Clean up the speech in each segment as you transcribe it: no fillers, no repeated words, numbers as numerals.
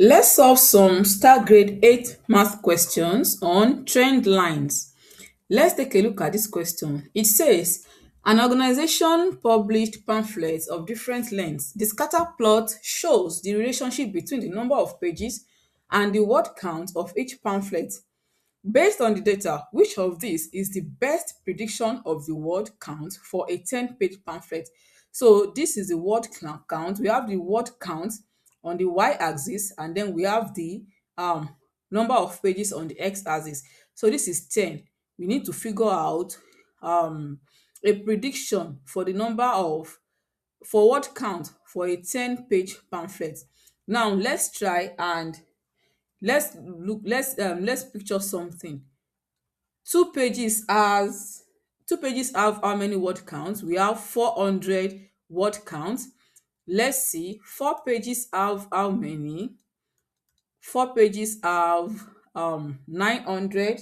Let's solve some STAAR grade 8 math questions on trend lines. Let's take a look at this question. It says, an organization published pamphlets of different lengths. The scatter plot shows the relationship between the number of pages and the word count of each pamphlet. Based on the data, which of these is the best prediction of the word count for a 10-page pamphlet? So this is the word count. We have the word count on the y-axis, and then we have the number of pages on the x-axis. So this is 10. We need to figure out a prediction for the number of for word count for a 10-page pamphlet. Now let's try and let's picture something. Two pages have how many word counts? We have 400 word counts. Let's see, four pages have how many? Four pages have 900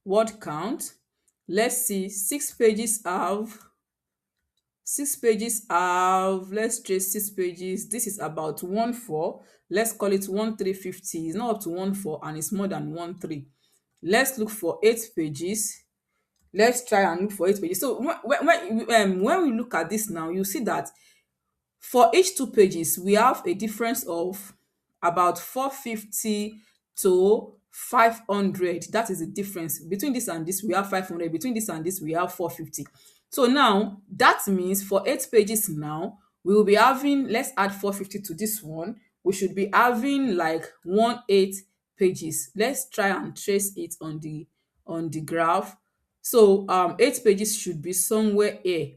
word count. Let's see, let's trace 6 pages. This is about 1 4. Let's call it 1 350. It's not up to 1 4 and it's more than 1 3. Let's look for 8 pages. Let's try and look for 8 pages. So when we look at this now, you see that for each 2 pages, we have a difference of about 450 to 500. That is the difference. Between this and this, we have 500. Between this and this, we have 450. So now, that means for 8 pages now, we will be having, let's add 450 to this one. We should be having like 18 pages. Let's try and trace it on the graph. So 8 pages should be somewhere here.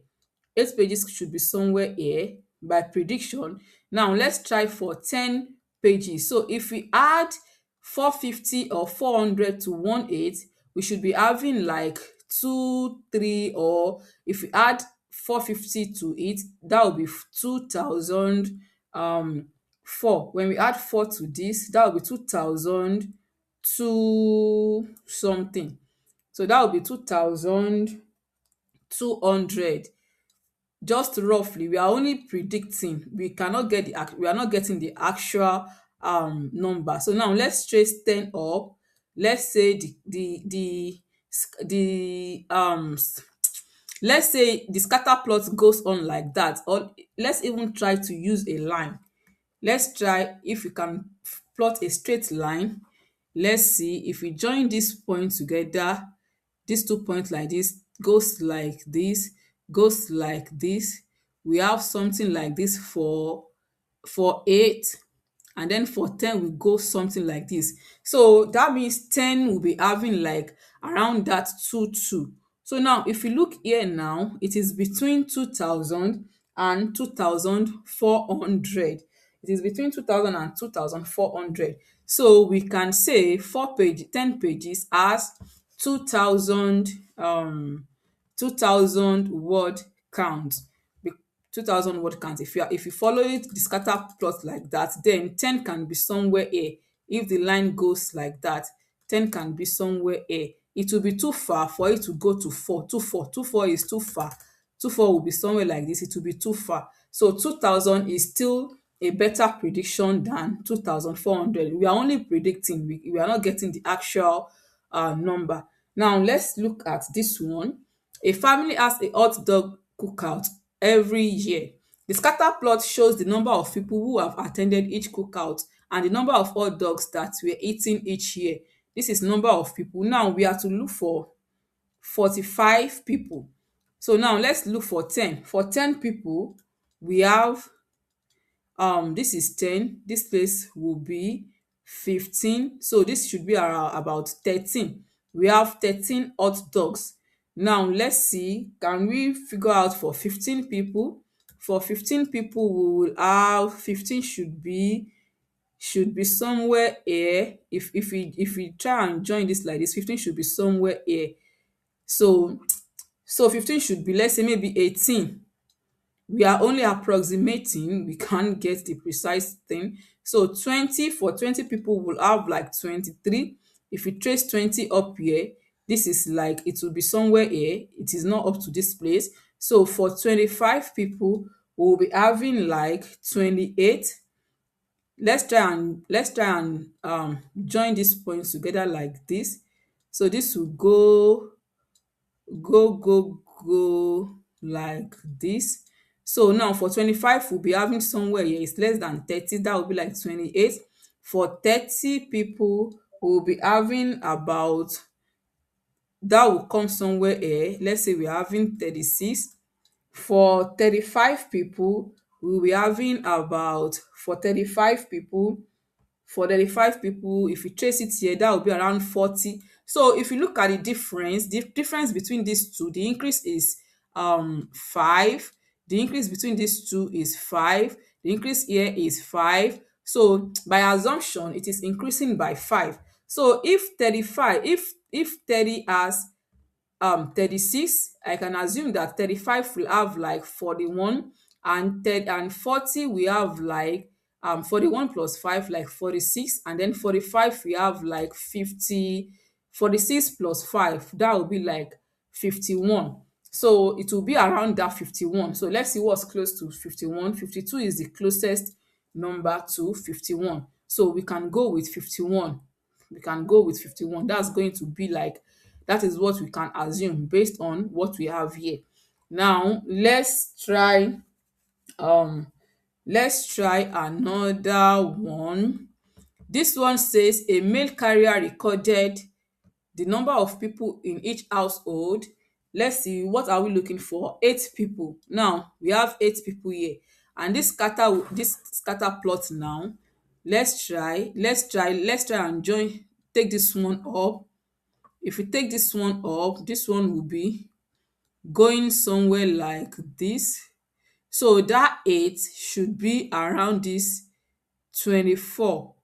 8 pages should be somewhere here by prediction. Now let's try for 10 pages. So if we add 450 or 400 to 18, we should be having like 2 3, or if we add 450 to it, that will be 2000 4. When we add 4 to this, that will be 2002 something. So that will be 2200. Just roughly, we are only predicting. We are not getting the actual number. So now let's trace 10 up. Let's say let's say the scatter plot goes on like that, or let's even try to use a line. Let's try if we can plot a straight line. Let's see if we join this point together, these 2 points like this, goes like this, goes like this. We have something like this for 8, and then for 10 we go something like this. So that means 10 will be having like around that 2 2. So now if you look here now, it is between 2000 and 2400. It is between 2000 and 2400. So we can say 10 pages has 2000 2000 word count. 2000 word count. If you follow it, the scatter plot like that, then 10 can be somewhere here. If the line goes like that, 10 can be somewhere here. It will be too far for it to go to 4. 24 is too far. 24 will be somewhere like this. It will be too far. So 2000 is still a better prediction than 2400. We are only predicting. We are not getting the actual number. Now let's look at this one. A family has a hot dog cookout every year. The scatter plot shows the number of people who have attended each cookout and the number of hot dogs that were eaten each year. This is number of people. Now we have to look for 45 people. So now let's look for 10. For 10 people, we have this is 10. This place will be 15. So this should be around about 13. We have 13 hot dogs. Now let's see, can we figure out for 15 people? For 15 people, we will have 15 should be somewhere here. If we try and join this like this, 15 should be somewhere here. So 15 should be, let's say, maybe 18. We are only approximating. We can't get the precise thing. So 20, for 20 people will have like 23. If we trace 20 up here, this is like, it will be somewhere here. It is not up to this place. So for 25 people, we'll be having like 28. let's try and join these points together like this. So this will go like this. So now for 25, we'll be having somewhere here is less than 30. That will be like 28. For 30 people, we'll be having about, that will come somewhere here. Let's say we're having 36. For 35 people, we'll be having about, for 35 people, if you trace it here, that will be around 40. So if you look at the difference between these two, the increase is 5. The increase between these two is 5. The increase here is 5. So by assumption, it is increasing by 5. So if 35, if 30 has 36, I can assume that 35 will have like 41, and 30 and 40 we have like 41 plus 5 like 46, and then 45 we have like 50. 46 plus 5, that will be like 51. So it will be around that 51. So let's see what's close to 51. 52 is the closest number to 51. So we can go with 51. That's going to be like, that is what we can assume based on what we have here. Now um let's try another one. This one says a mail carrier recorded the number of people in each household. Let's see, what are we looking for? 8 people. Now we have 8 people here, and this scatter plot now. Let's try and join, take this one up. If we take this one up, this one will be going somewhere like this. So that 8 should be around this 24,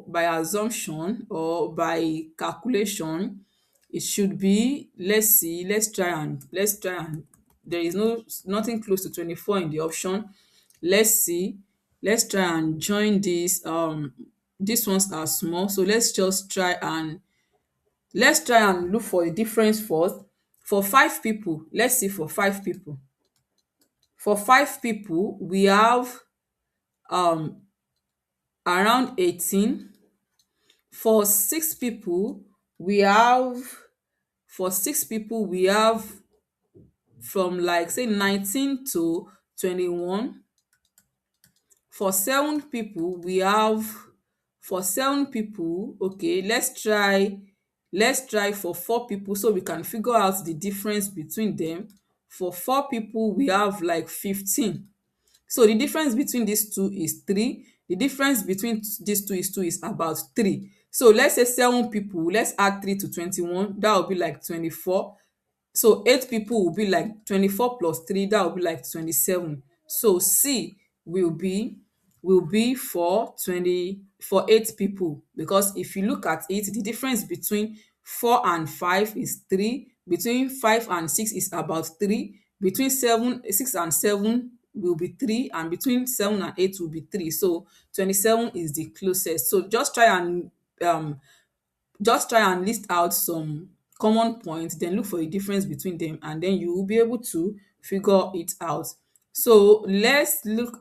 by assumption or by calculation. It should be, let's see, let's try and there is nothing close to 24 in the option. Let's see, let's try and join this. These ones are small, so let's try and look for a difference first. For 5 people, let's see, for 5 people we have um around 18. For 6 people we have from like say 19 to 21. For 7 people, okay, let's try for 4 people so we can figure out the difference between them. For 4 people we have like 15. So the difference between these two is 3. The difference between these two is about 3. So let's say 7 people, let's add 3 to 21, that will be like 24. So 8 people will be like 24 plus 3, that will be like 27. So C will be for 8 people, because if you look at it, the difference between 4 and 5 is 3. Between 5 and 6 is about 3. Between 6 and 7 will be 3, and between 7 and 8 will be 3. So 27 is the closest. So um just try and list out some common points, then look for a difference between them, and then you will be able to figure it out. So let's do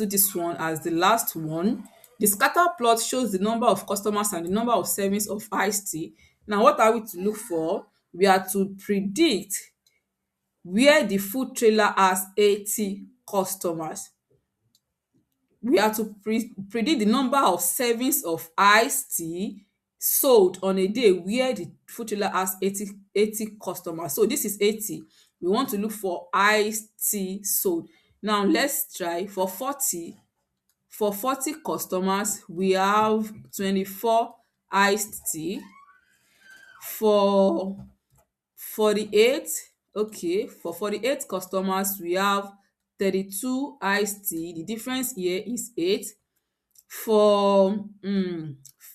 this one as the last one. The scatter plot shows the number of customers and the number of servings of iced tea. Now what are we to look for? We are to predict where the food trailer has 80 customers. We are to predict the number of servings of iced tea sold on a day where the food trailer has 80 customers. So this is 80. We want to look for iced tea sold. Now let's try for 40. For 40 customers, we have 24 iced tea. For 48, okay, for 48 customers, we have 32 iced tea. The difference here is 8. For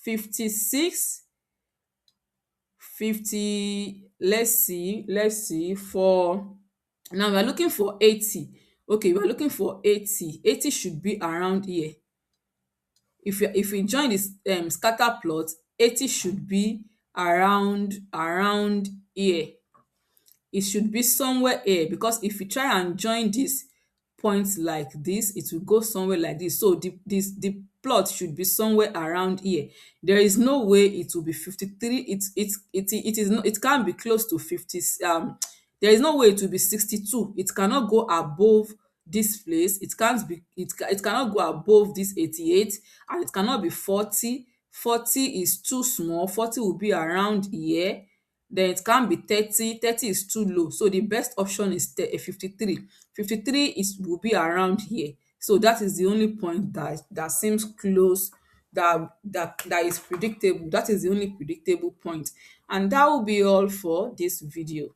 56, 50, let's see, for, now we are looking for 80. Okay, we are looking for 80. 80 should be around here. If we join this scatter plot, 80 should be around here. It should be somewhere here, because if you try and join this point like this, it will go somewhere like this. So the plot should be somewhere around here. There is no way it will be 53. It is not, it can't be close to 50. There is no way it will be 62. It cannot go above this place. It can't be, it cannot go above this 88, and it cannot be 40. 40 is too small. 40 will be around here. Then it can't be 30. 30 is too low. So the best option is 53. 53 is will be around here. So that is the only point that seems close, that is predictable. That is the only predictable point. And that will be all for this video.